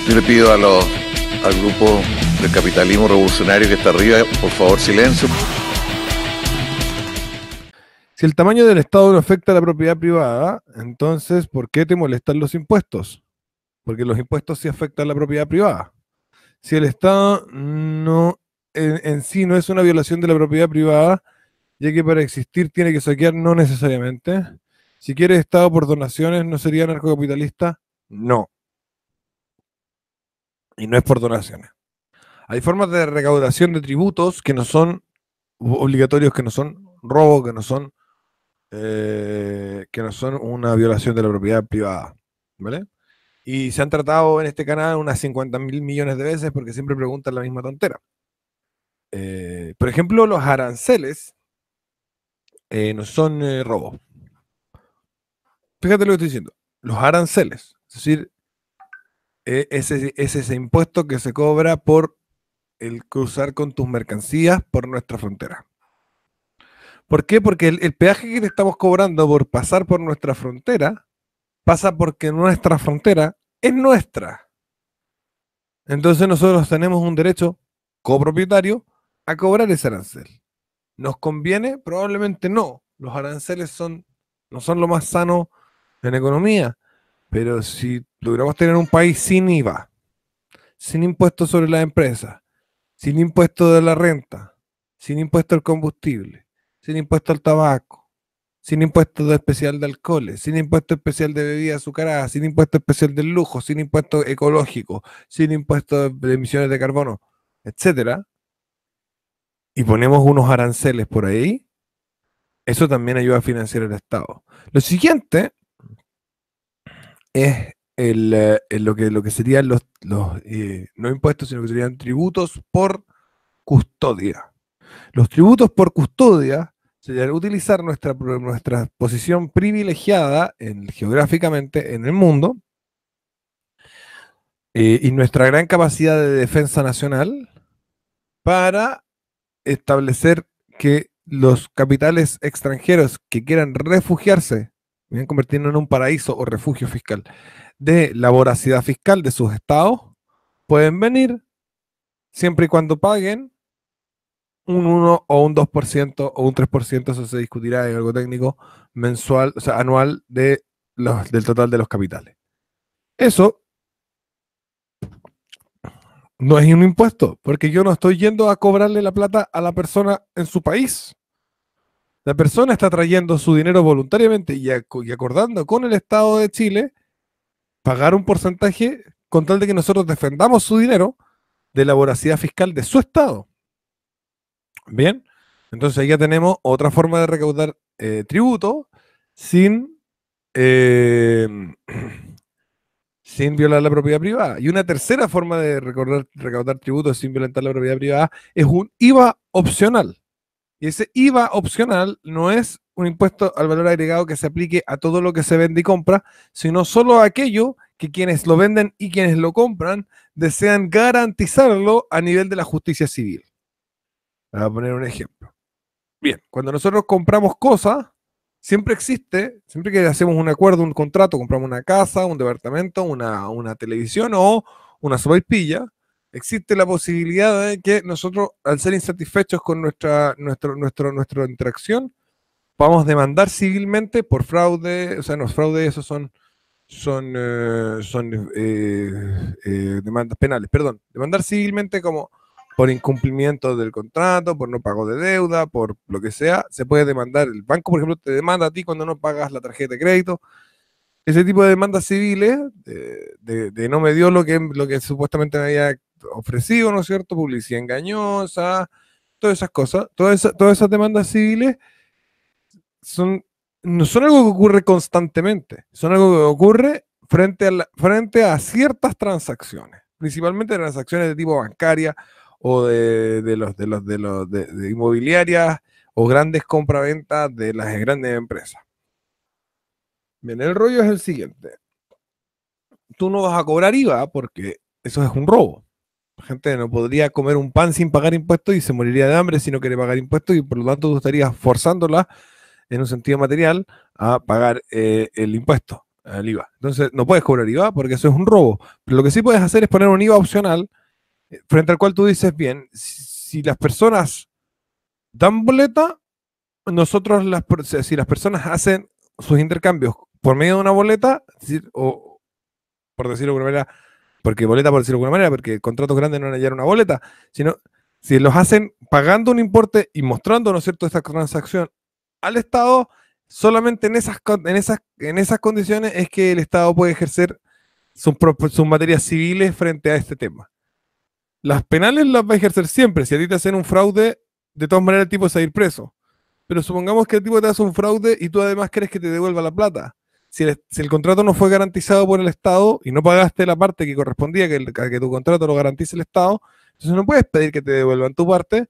Yo le pido al grupo del capitalismo revolucionario que está arriba, por favor, silencio. Si el tamaño del Estado no afecta a la propiedad privada, entonces, ¿por qué te molestan los impuestos? Porque los impuestos sí afectan a la propiedad privada. Si el Estado no, en sí no es una violación de la propiedad privada, ya que para existir tiene que saquear, no necesariamente. Si quieres Estado por donaciones, ¿no sería anarcocapitalista? No. Y no es por donaciones. Hay formas de recaudación de tributos que no son obligatorios, que no son robo, que no son una violación de la propiedad privada, ¿vale? Y se han tratado en este canal unas 50.000 millones de veces porque siempre preguntan la misma tontera. Por ejemplo, los aranceles no son robo. Fíjate lo que estoy diciendo. Los aranceles, es decir, es ese impuesto que se cobra por el cruzar con tus mercancías por nuestra frontera. ¿Por qué? Porque el peaje que te estamos cobrando por pasar por nuestra frontera pasa porque nuestra frontera es nuestra. Entonces nosotros tenemos un derecho copropietario a cobrar ese arancel. ¿Nos conviene? Probablemente no. Los aranceles no son lo más sano en economía, pero si logramos tener un país sin IVA, sin impuestos sobre las empresas, sin impuesto de la renta, sin impuesto al combustible, sin impuesto al tabaco, sin impuesto especial de alcoholes, sin impuesto especial de bebidas azucaradas, sin impuesto especial del lujo, sin impuesto ecológico, sin impuesto de emisiones de carbono, etcétera, y ponemos unos aranceles por ahí, eso también ayuda a financiar el Estado. Lo siguiente es lo que serían los no impuestos, sino que serían tributos por custodia. Los tributos por custodia serían utilizar nuestra posición privilegiada geográficamente en el mundo y nuestra gran capacidad de defensa nacional para establecer que los capitales extranjeros que quieran refugiarse, bien, convertirnos en un paraíso o refugio fiscal de la voracidad fiscal de sus estados, pueden venir siempre y cuando paguen un 1 o un 2% o un 3%, eso se discutirá en algo técnico, mensual, o sea, anual del total de los capitales. Eso no es un impuesto, porque yo no estoy yendo a cobrarle la plata a la persona en su país. La persona está trayendo su dinero voluntariamente y acordando con el Estado de Chile pagar un porcentaje con tal de que nosotros defendamos su dinero de la voracidad fiscal de su Estado. Bien, entonces ahí ya tenemos otra forma de recaudar tributo sin, sin violar la propiedad privada. Y una tercera forma de recaudar tributo sin violentar la propiedad privada es un IVA opcional. Y ese IVA opcional no es un impuesto al valor agregado que se aplique a todo lo que se vende y compra, sino solo a aquello que quienes lo venden y quienes lo compran desean garantizarlo a nivel de la justicia civil. Voy a poner un ejemplo. Bien, cuando nosotros compramos cosas, siempre que hacemos un acuerdo, un contrato, compramos una casa, un departamento, una televisión o una sopaipilla, existe la posibilidad de que nosotros, al ser insatisfechos con nuestra interacción, podamos demandar civilmente por fraude, o sea, no es fraude, esos son demandas penales, perdón, demandar civilmente como por incumplimiento del contrato, por no pago de deuda, por lo que sea, se puede demandar. El banco, por ejemplo, te demanda a ti cuando no pagas la tarjeta de crédito. Ese tipo de demandas civiles, de no me dio lo que supuestamente me había ofrecido, ¿no es cierto? Publicidad engañosa, todas esas cosas, todas esas demandas civiles no son algo que ocurre constantemente, son algo que ocurre frente a ciertas transacciones, principalmente transacciones de tipo bancaria o de inmobiliarias o grandes compraventas de las grandes empresas. Bien, el rollo es el siguiente. Tú no vas a cobrar IVA porque eso es un robo. La gente no podría comer un pan sin pagar impuestos y se moriría de hambre si no quiere pagar impuestos y por lo tanto tú estarías forzándola en un sentido material a pagar el impuesto. al IVA. Entonces, no puedes cobrar IVA porque eso es un robo. Pero lo que sí puedes hacer es poner un IVA opcional frente al cual tú dices, bien, si las personas dan boleta, nosotros, si las personas hacen sus intercambios por medio de una boleta, o por decirlo de alguna manera, porque boleta por decirlo de alguna manera, porque contratos grandes no era una boleta, sino si los hacen pagando un importe y mostrando, ¿no es cierto?, esta transacción al Estado, solamente en esas condiciones es que el Estado puede ejercer sus materias civiles frente a este tema. Las penales las va a ejercer siempre. Si a ti te hacen un fraude, de todas maneras el tipo se va a ir preso. Pero supongamos que el tipo te hace un fraude y tú además quieres que te devuelva la plata. Si el contrato no fue garantizado por el Estado y no pagaste la parte que correspondía que tu contrato lo garantice el Estado, entonces no puedes pedir que te devuelvan tu parte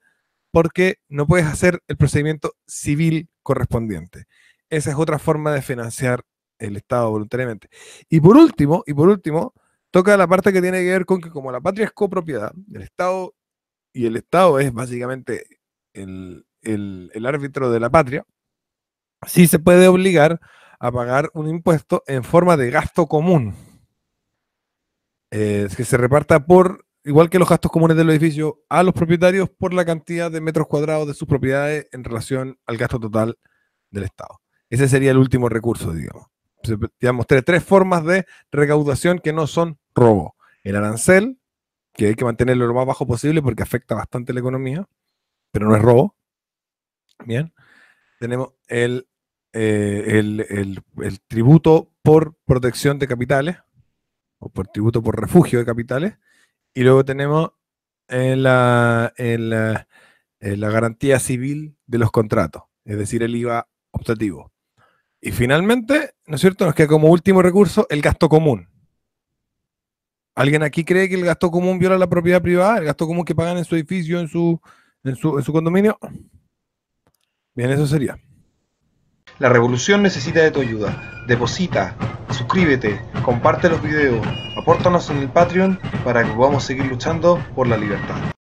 porque no puedes hacer el procedimiento civil correspondiente. Esa es otra forma de financiar el Estado voluntariamente. Y por último, toca la parte que tiene que ver con que como la patria es copropiedad, el Estado, y el Estado es básicamente el árbitro de la patria, sí se puede obligar a pagar un impuesto en forma de gasto común, que se reparta igual que los gastos comunes del edificio, a los propietarios por la cantidad de metros cuadrados de sus propiedades en relación al gasto total del Estado. Ese sería el último recurso, digamos. Ya mostré 3 formas de recaudación que no son robo. El arancel, que hay que mantenerlo lo más bajo posible porque afecta bastante la economía, pero no es robo. Bien. Tenemos el tributo por protección de capitales, o por tributo por refugio de capitales, y luego tenemos la garantía civil de los contratos, es decir, el IVA optativo. Y finalmente, ¿no es cierto?, nos queda como último recurso el gasto común. ¿Alguien aquí cree que el gasto común viola la propiedad privada? ¿El gasto común que pagan en su edificio, en su condominio? Bien, eso sería. La revolución necesita de tu ayuda. Deposita, suscríbete, comparte los videos, apórtanos en el Patreon para que podamos seguir luchando por la libertad.